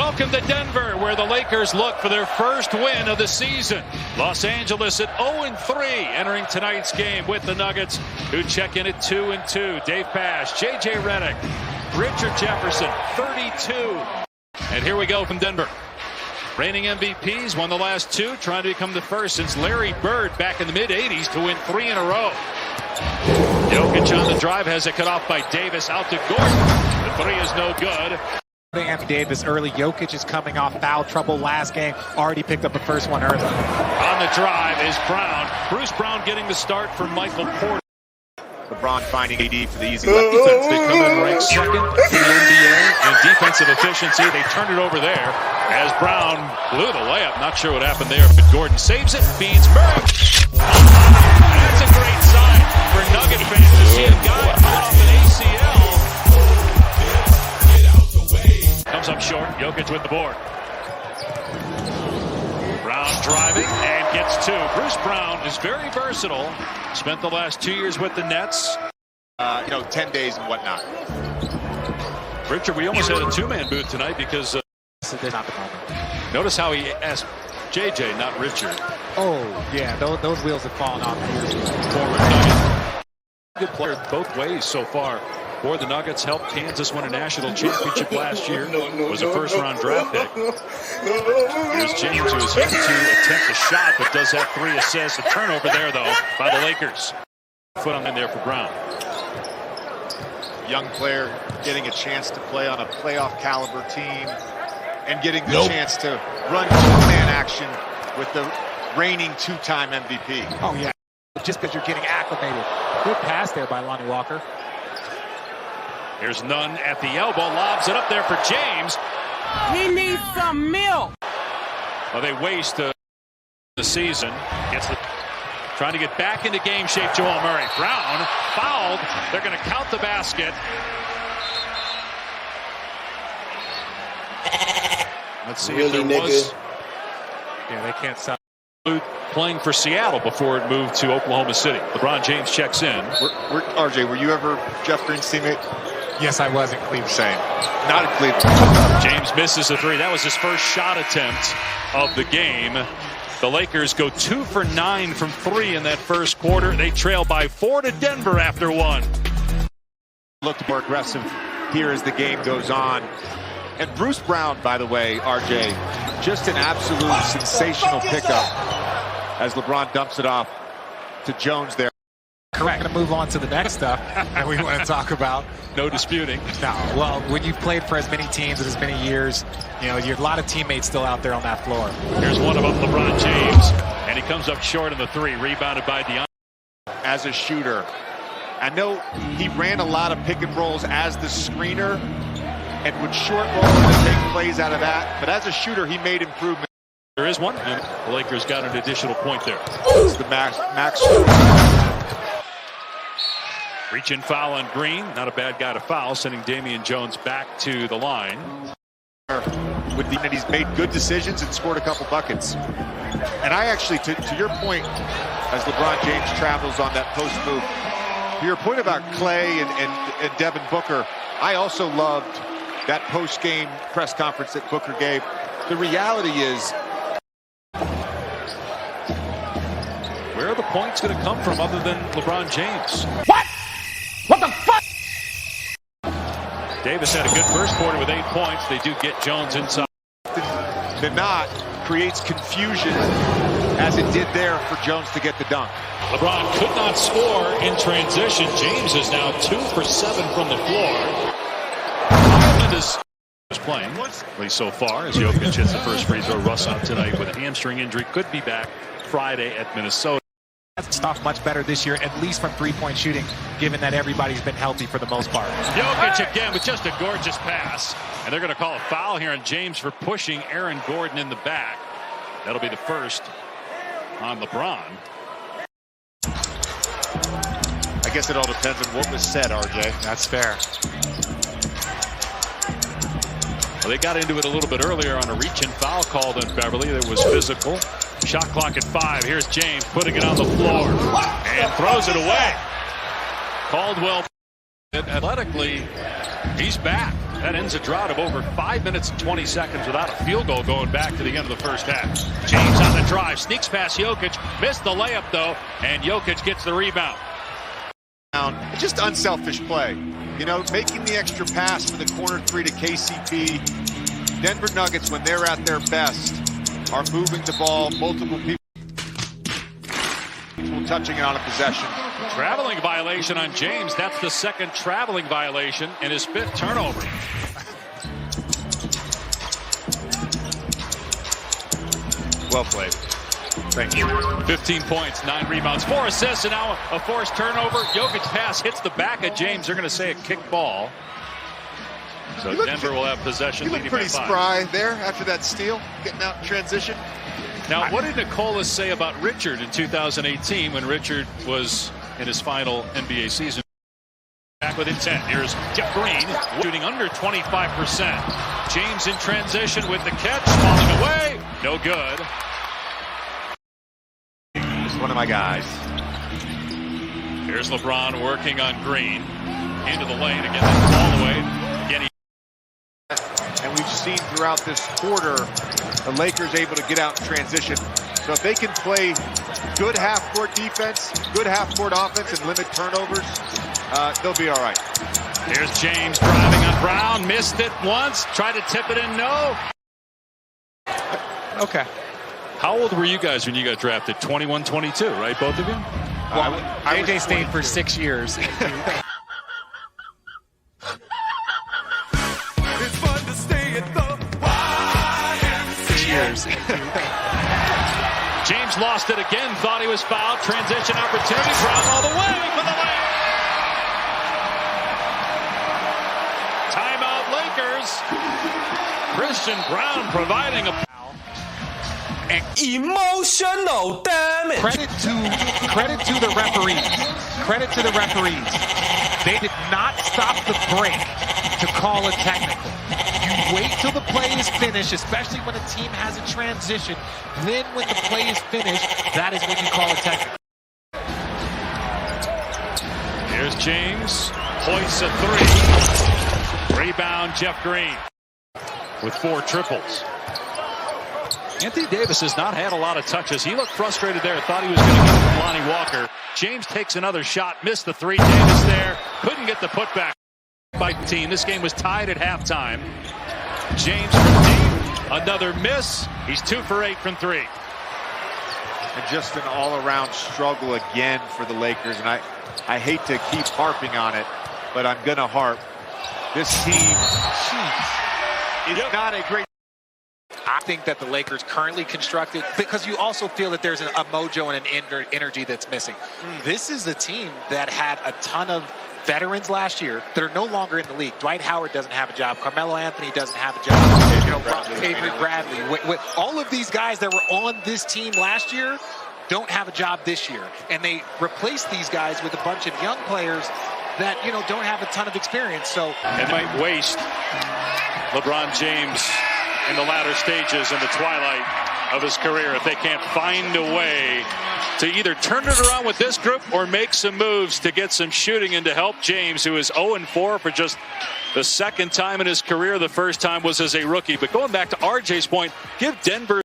Welcome to Denver, where the Lakers look for their first win of the season. Los Angeles at 0-3, entering tonight's game with the Nuggets, who check in at 2-2. Dave Pasch, J.J. Redick, Richard Jefferson, 32. And here we go from Denver. Reigning MVPs, won the last two, trying to become the first since Larry Bird back in the mid-'80s to win 3 in a row. Jokic on the drive, has it cut off by Davis, out to Gordon. The three is no good. Anthony Davis early. Jokic is coming off foul trouble last game. Already picked up the first one early. On the drive is Brown. Bruce Brown getting the start for Michael Porter. LeBron finding AD for the easy left defense. They come in ranked second in the NBA in defensive efficiency. They turn it over there as Brown blew the layup. Not sure what happened there, but Gordon saves it, feeds Murray. That's a great sign for Nugget fans to see a guy come off an ACL. Comes up short. Jokic with the board. Brown driving and gets two. Bruce Brown is very versatile. Spent the last 2 years with the Nets. 10 days and whatnot. Richard, we almost had a two-man booth tonight because Not the moment. notice how he asked JJ, not Richard. Oh, yeah, those wheels have fallen off years ago. Forward Nugget. Good player both ways so far. For the Nuggets, helped Kansas win a national championship last year. Was a first-round draft pick. Here's James, who is here to attempt a shot, but does have 3 assists. A turnover there, though, by the Lakers. Foot on in there for Brown. Young player getting a chance to play on a playoff caliber team and getting the chance to run two-man action with the reigning two-time MVP. Oh, yeah. Just because you're getting acclimated. Good pass there by Lonnie Walker. Here's Nunn at the elbow, lobs it up there for James. He needs some milk. Well, they waste the season. Trying to get back into game shape, Joel Murray. Brown fouled. They're going to count the basket. Let's see if there was. Yeah, they can't stop. Playing for Seattle before it moved to Oklahoma City. LeBron James checks in. RJ, were you ever Jeff Green's teammate? Yes, I was in Cleveland. Same. Not in Cleveland. James misses the three. That was his first shot attempt of the game. The Lakers go 2 for 9 from 3 in that first quarter. They trail by 4 to Denver after 1. Looked more aggressive here as the game goes on. And Bruce Brown, by the way, RJ, just an absolute sensational pickup as LeBron dumps it off to Jones there. Correct. Going to move on to the next stuff that we want to talk about. No disputing. No. Well, when you've played for as many teams and as many years, you're a lot of teammates still out there on that floor. Here's one of them, LeBron James, and he comes up short on the 3, rebounded by DeAndre. As a shooter, I know he ran a lot of pick and rolls as the screener and would short roll and take plays out of that. But as a shooter, he made improvements. There is one, and the Lakers got an additional point there. It's the max. Reach-in foul on Green. Not a bad guy to foul, sending Damian Jones back to the line. He's made good decisions and scored a couple buckets. And I actually, to your point, as LeBron James travels on that post move, to your point about Clay and Devin Booker, I also loved that post-game press conference that Booker gave. The reality is, where are the points going to come from other than LeBron James? What the fuck? Davis had a good first quarter with 8 points. They do get Jones inside. The not creates confusion as it did there for Jones to get the dunk. LeBron could not score in transition. James is now 2 for 7 from the floor. Ireland is playing, at least so far, as Jokic hits the first free throw. Russ out tonight with a hamstring injury. Could be back Friday at Minnesota. That's off much better this year, at least from three-point shooting, given that everybody's been healthy for the most part. Jokic again with just a gorgeous pass. And they're going to call a foul here on James for pushing Aaron Gordon in the back. That'll be the first on LeBron. I guess it all depends on what was said, RJ. That's fair. Well, they got into it a little bit earlier on a reach-in foul called on Beverly that was physical. Shot clock at 5. Here's James putting it on the floor and throws it away. Caldwell, athletically, he's back. That ends a drought of over 5 minutes and 20 seconds without a field goal going back to the end of the first half. James on the drive, sneaks past Jokic, missed the layup though, and Jokic gets the rebound. Just unselfish play. You know, making the extra pass for the corner three to KCP. Denver Nuggets, when they're at their best, are moving the ball, multiple people touching it on a possession. Traveling violation on James. That's the second traveling violation and his 5th turnover. Well played. Thank you. 15 points, 9 rebounds, 4 assists, and now a forced turnover. Jokic pass hits the back of James. They're going to say a kick ball. So Denver will have possession. He looked pretty spry there after that steal, getting out in transition. Now, what did Nicola say about Richard in 2018 when Richard was in his final NBA season? Back with intent. Here's Jeff Green shooting under 25%. James in transition with the catch, falling away. No good. This is one of my guys. Here's LeBron working on Green. Into the lane again, the ball away. Again, and we've seen throughout this quarter the Lakers able to get out in transition. So if they can play good half-court defense, good half-court offense, and limit turnovers, they'll be all right. Here's James driving on Brown. Missed it once. Tried to tip it in. No. Okay. How old were you guys when you got drafted? 21, 22, right? Both of you? Well, AJ stayed for 6 years. James lost it again, thought he was fouled. Transition opportunity, Brown all the way for the layup. Timeout Lakers. Christian Brown providing a foul. Emotional damage. Credit to the referees. Credit to the referees. They did not stop the break to call a technical. You wait till the play is finished, especially when a team has a transition. Then when the play is finished, that is when you call a technical. Here's James. Hoists a 3. Rebound, Jeff Green with 4 triples. Anthony Davis has not had a lot of touches. He looked frustrated there. Thought he was going to get it from Lonnie Walker. James takes another shot. Missed the 3. Davis there. Couldn't get the putback by the team. This game was tied at halftime. James from deep. Another miss. He's 2 for 8 from 3. And just an all-around struggle again for the Lakers. And I hate to keep harping on it, but I'm going to harp. This team, is not a great. I think that the Lakers currently constructed, because you also feel that there's a mojo and an energy that's missing. This is a team that had a ton of veterans last year that are no longer in the league. Dwight Howard doesn't have a job. Carmelo Anthony doesn't have a job. Avery Bradley. All of these guys that were on this team last year don't have a job this year. And they replaced these guys with a bunch of young players that, don't have a ton of experience. So it might waste LeBron James in the latter stages in the twilight of his career if they can't find a way to either turn it around with this group or make some moves to get some shooting and to help James, who is 0-4 for just the second time in his career. The first time was as a rookie. But going back to RJ's point, give Denver